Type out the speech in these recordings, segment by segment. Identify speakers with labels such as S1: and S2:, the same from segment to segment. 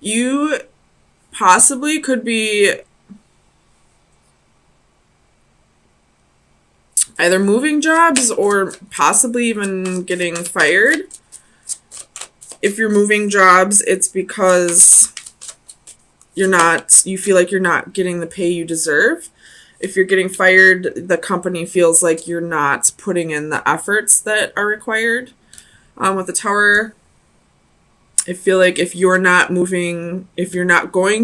S1: You possibly could be either moving jobs or possibly even getting fired. If you're moving jobs, it's because you feel like you're not getting the pay you deserve. If you're getting fired, the company feels like you're not putting in the efforts that are required. With the Tower, I feel like if you're not going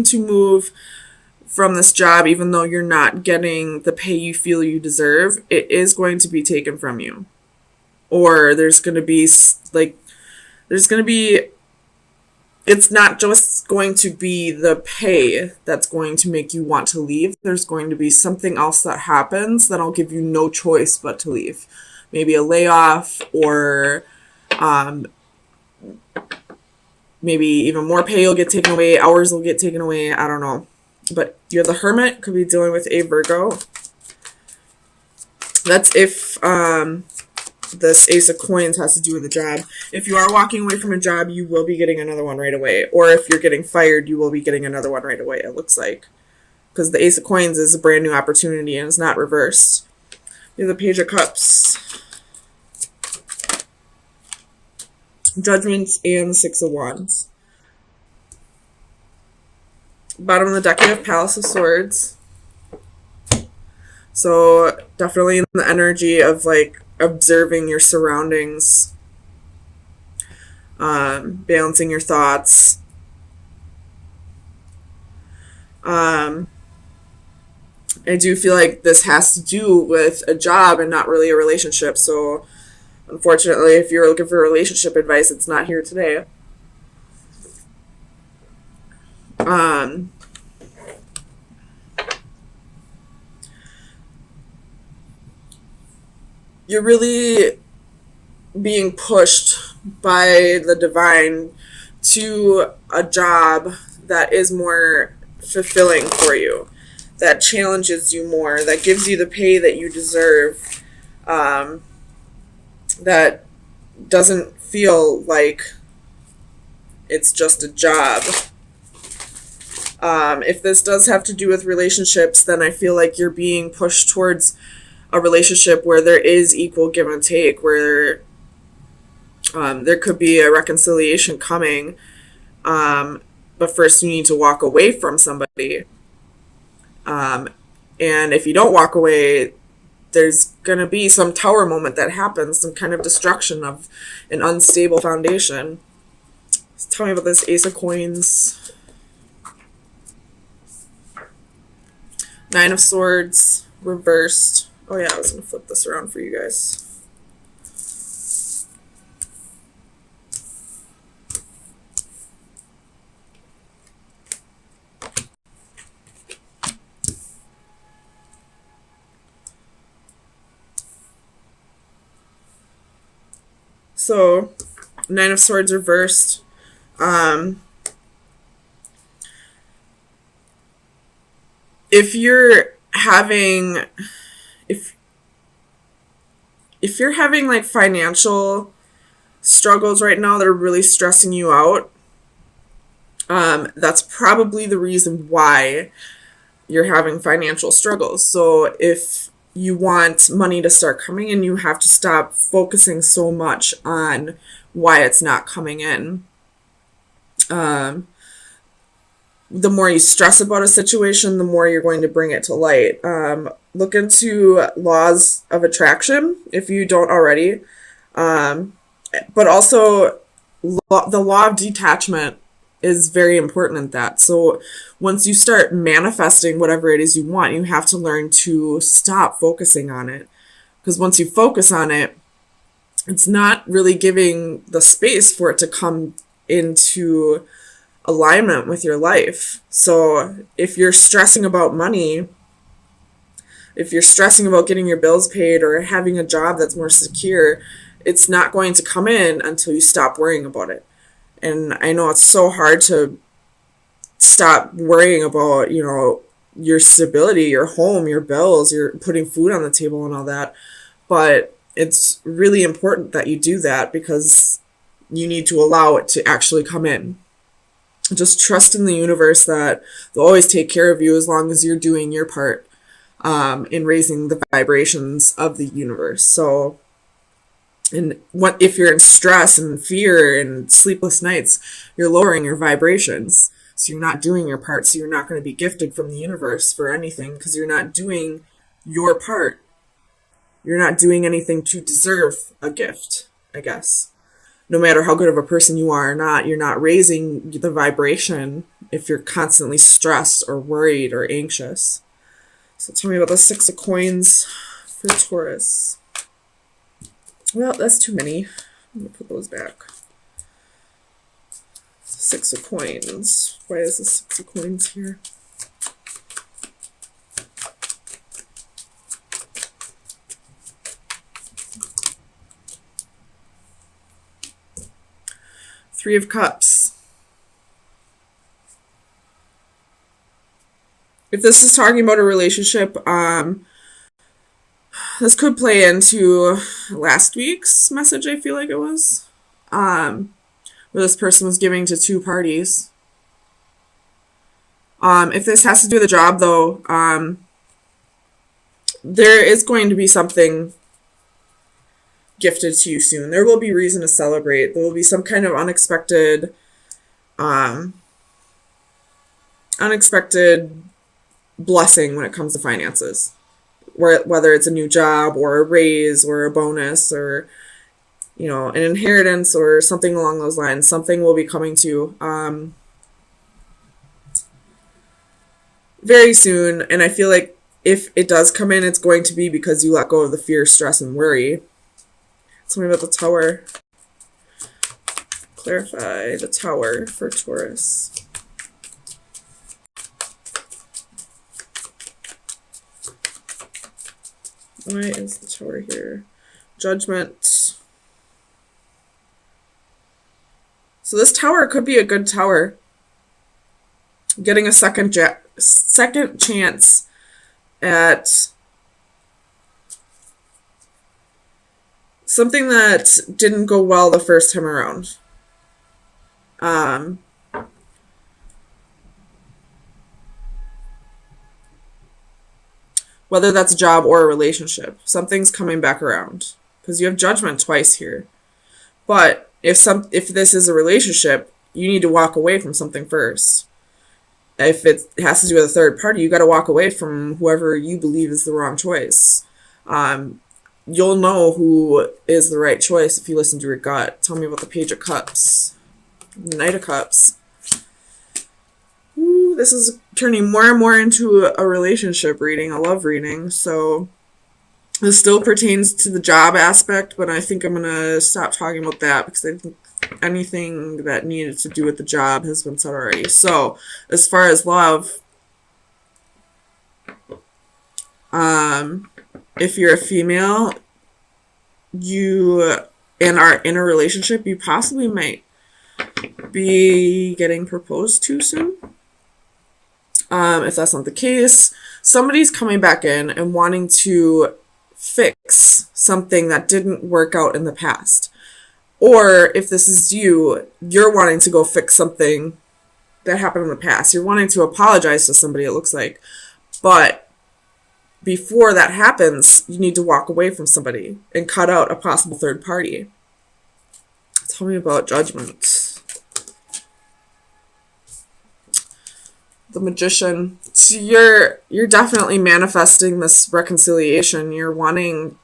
S1: to move from this job, even though you're not getting the pay you feel you deserve, it is going to be taken from you. Or there's going to be it's not just going to be the pay that's going to make you want to leave. There's going to be something else that happens that'll give you no choice but to leave. Maybe a layoff, or maybe even more pay will get taken away, hours will get taken away, I don't know. But you're the Hermit, could be dealing with a Virgo. That's if this Ace of Coins has to do with a job. If you are walking away from a job, you will be getting another one right away. Or if you're getting fired, you will be getting another one right away, it looks like. Because the Ace of Coins is a brand new opportunity and it's not reversed. You have the Page of Cups, Judgment, and the Six of Wands. Bottom of the deck, you have Palace of Swords. So definitely in the energy of like observing your surroundings, balancing your thoughts. I do feel like this has to do with a job and not really a relationship. So unfortunately, if you're looking for relationship advice, it's not here today. You're really being pushed by the divine to a job that is more fulfilling for you, that challenges you more, that gives you the pay that you deserve, that doesn't feel like it's just a job. If this does have to do with relationships, then I feel like you're being pushed towards a relationship where there is equal give and take, where there could be a reconciliation coming, but first you need to walk away from somebody. And if you don't walk away, there's going to be some Tower moment that happens, some kind of destruction of an unstable foundation. So tell me about this Ace of Coins. Nine of Swords, reversed. Oh yeah, I was going to flip this around for you guys. So, Nine of Swords reversed. If you're having like financial struggles right now that are really stressing you out, that's probably the reason why you're having financial struggles. So if you want money to start coming in, you have to stop focusing so much on why it's not coming in. The more you stress about a situation, the more you're going to bring it to light. Look into laws of attraction if you don't already. But also, the law of detachment is very important in that. So once you start manifesting whatever it is you want, you have to learn to stop focusing on it. Because once you focus on it, it's not really giving the space for it to come into alignment with your life. So if you're stressing about money, if you're stressing about getting your bills paid or having a job that's more secure, it's not going to come in until you stop worrying about it. And I know it's so hard to stop worrying about, your stability, your home, your bills, you're putting food on the table and all that. But it's really important that you do that because you need to allow it to actually come in. Just trust in the universe that they'll always take care of you as long as you're doing your part in raising the vibrations of the universe. So, and what if you're in stress and fear and sleepless nights, you're lowering your vibrations. So you're not doing your part. So you're not going to be gifted from the universe for anything because you're not doing your part. You're not doing anything to deserve a gift, I guess. No matter how good of a person you are or not, you're not raising the vibration if you're constantly stressed or worried or anxious. So tell me about the Six of Coins for Taurus. Well, that's too many. I'm going to put those back. Six of Coins. Why is the Six of Coins here? Three of Cups. If this is talking about a relationship, this could play into last week's message, I feel like it was, where this person was giving to two parties. If this has to do with the job, though, there is going to be something gifted to you soon. There will be reason to celebrate. There will be some kind of unexpected blessing when it comes to finances. Whether it's a new job or a raise or a bonus or, you know, an inheritance or something along those lines. Something will be coming to you very soon. And I feel like if it does come in, it's going to be because you let go of the fear, stress, and worry. Tell me about the Tower. Clarify the Tower for Taurus. Why is the Tower here? Judgment. So this Tower could be a good Tower. Getting a second chance at something that didn't go well the first time around. Whether that's a job or a relationship, something's coming back around because you have Judgment twice here. But if this is a relationship, you need to walk away from something first. If it has to do with a third party, you got to walk away from whoever you believe is the wrong choice. You'll know who is the right choice if you listen to your gut. Tell me about the Page of Cups, Knight of Cups. Ooh, this is turning more and more into a relationship reading, a love reading. So this still pertains to the job aspect, but I think I'm going to stop talking about that because I think anything that needed to do with the job has been said already. So as far as love, if you're a female, and are in a relationship, you possibly might be getting proposed to soon. If that's not the case, somebody's coming back in and wanting to fix something that didn't work out in the past. Or if this is you're wanting to go fix something that happened in the past. You're wanting to apologize to somebody, it looks like. But before that happens, you need to walk away from somebody and cut out a possible third party. Tell me about Judgment. The Magician. So you're definitely manifesting this reconciliation. You're wanting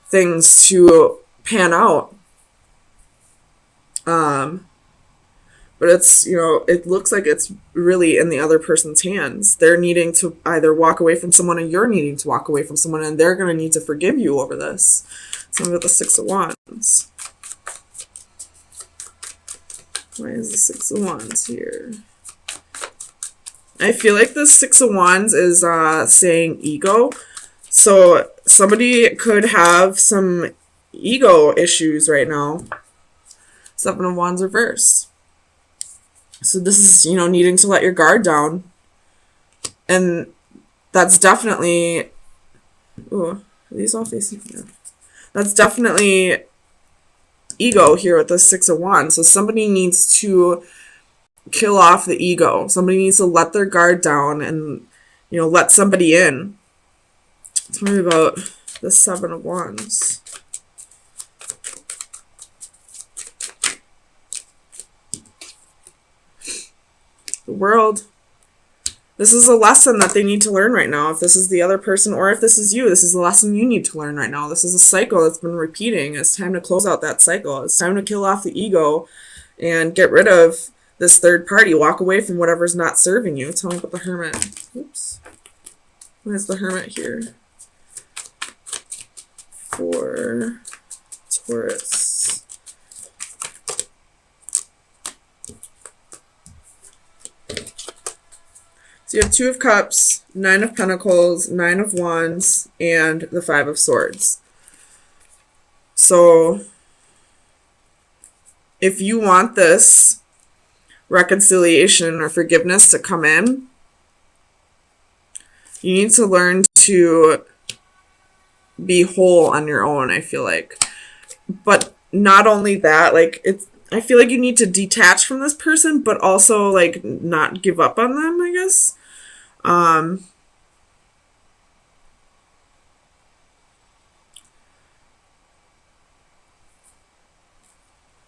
S1: things to pan out. But it's, it looks like it's really in the other person's hands. They're needing to either walk away from someone, or you're needing to walk away from someone, and they're going to need to forgive you over this. Tell me about the Six of Wands. Why is the Six of Wands here? I feel like the Six of Wands is saying ego. So somebody could have some ego issues right now. Seven of Wands reverse. So this is, needing to let your guard down. And that's definitely... Ooh, are these all facing? Yeah. That's definitely ego here with the Six of Wands. So somebody needs to kill off the ego. Somebody needs to let their guard down and, let somebody in. Tell me about the Seven of Wands. The World. This is a lesson that they need to learn right now. If this is the other person or if this is you, this is a lesson you need to learn right now. This is a cycle that's been repeating. It's time to close out that cycle. It's time to kill off the ego and get rid of this third party. Walk away from whatever's not serving you. Tell me about the Hermit. Oops. Where's the Hermit here? For Taurus. So you have Two of Cups, Nine of Pentacles, Nine of Wands, and the Five of Swords. So if you want this reconciliation or forgiveness to come in, you need to learn to be whole on your own, I feel like. But not only that, like, I feel like you need to detach from this person, but also, like, not give up on them, I guess.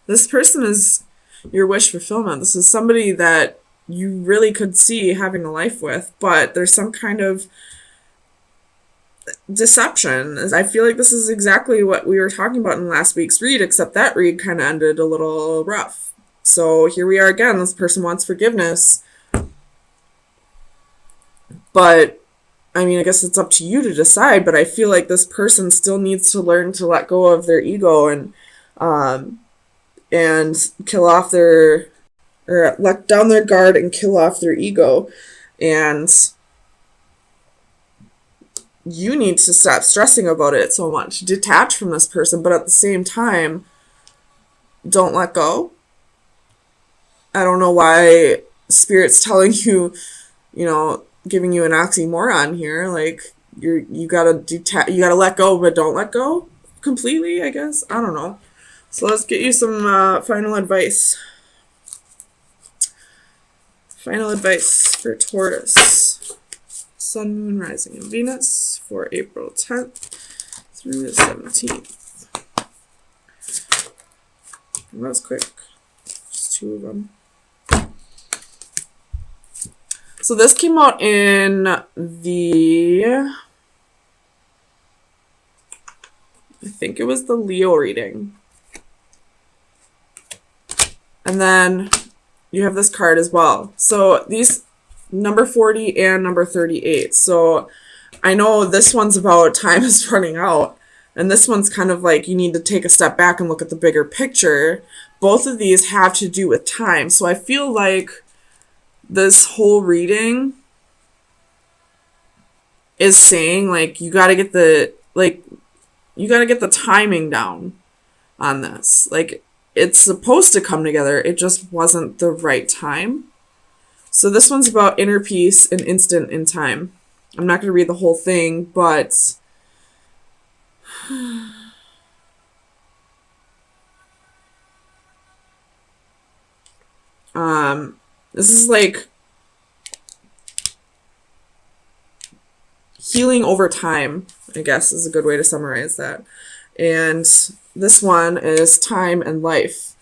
S1: This person is your wish fulfillment. This is somebody that you really could see having a life with, but there's some kind of deception. I feel like this is exactly what we were talking about in last week's read, except that read kind of ended a little rough. So here we are again. This person wants forgiveness. But, I mean, I guess it's up to you to decide, but I feel like this person still needs to learn to let go of their ego and kill off or let down their guard and kill off their ego. And you need to stop stressing about it so much. Detach from this person, but at the same time, don't let go. I don't know why Spirit's telling you, giving you an oxymoron here. Like, you gotta you gotta let go, but don't let go completely, I guess. I don't know. So let's get you some final advice. Final advice for Taurus. Sun, Moon, Rising, and Venus for April 10th through the 17th. That was quick. Just two of them. So this came out in the, I think it was the Leo reading. And then you have this card as well. So these, number 40 and number 38. So I know this one's about time is running out. And this one's kind of like you need to take a step back and look at the bigger picture. Both of these have to do with time. So I feel like this whole reading is saying, like, you got to get the timing down on this. Like, it's supposed to come together. It just wasn't the right time. So this one's about inner peace and instant in time. I'm not going to read the whole thing, but this is like healing over time, I guess is a good way to summarize that. And this one is time and life.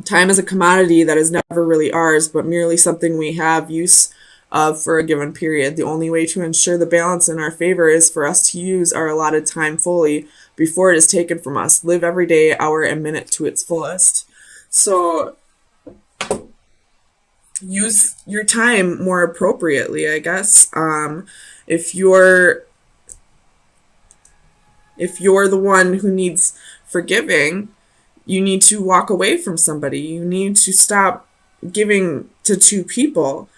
S1: Time is a commodity that is never really ours, but merely something we have use of for a given period. The only way to ensure the balance in our favor is for us to use our allotted time fully before it is taken from us. Live every day, hour, and minute to its fullest. So use your time more appropriately, I guess. If you're the one who needs forgiving, you need to walk away from somebody. You need to stop giving to two people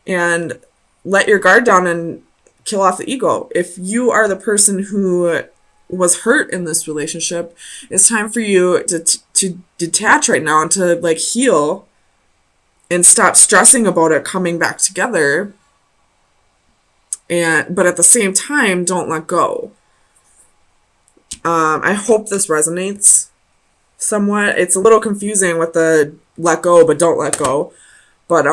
S1: and let your guard down and kill off the ego. If you are the person who was hurt in this relationship, it's time for you to detach right now and to like heal and stop stressing about it coming back together. But at the same time, don't let go. I hope this resonates somewhat. It's a little confusing with the let go but don't let go. But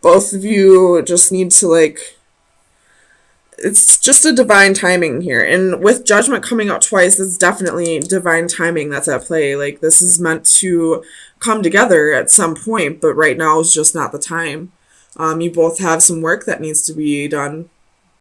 S1: both of you just need to, like, it's just a divine timing here. And with judgment coming out twice, it's definitely divine timing that's at play. Like, this is meant to come together at some point, but right now is just not the time. You both have some work that needs to be done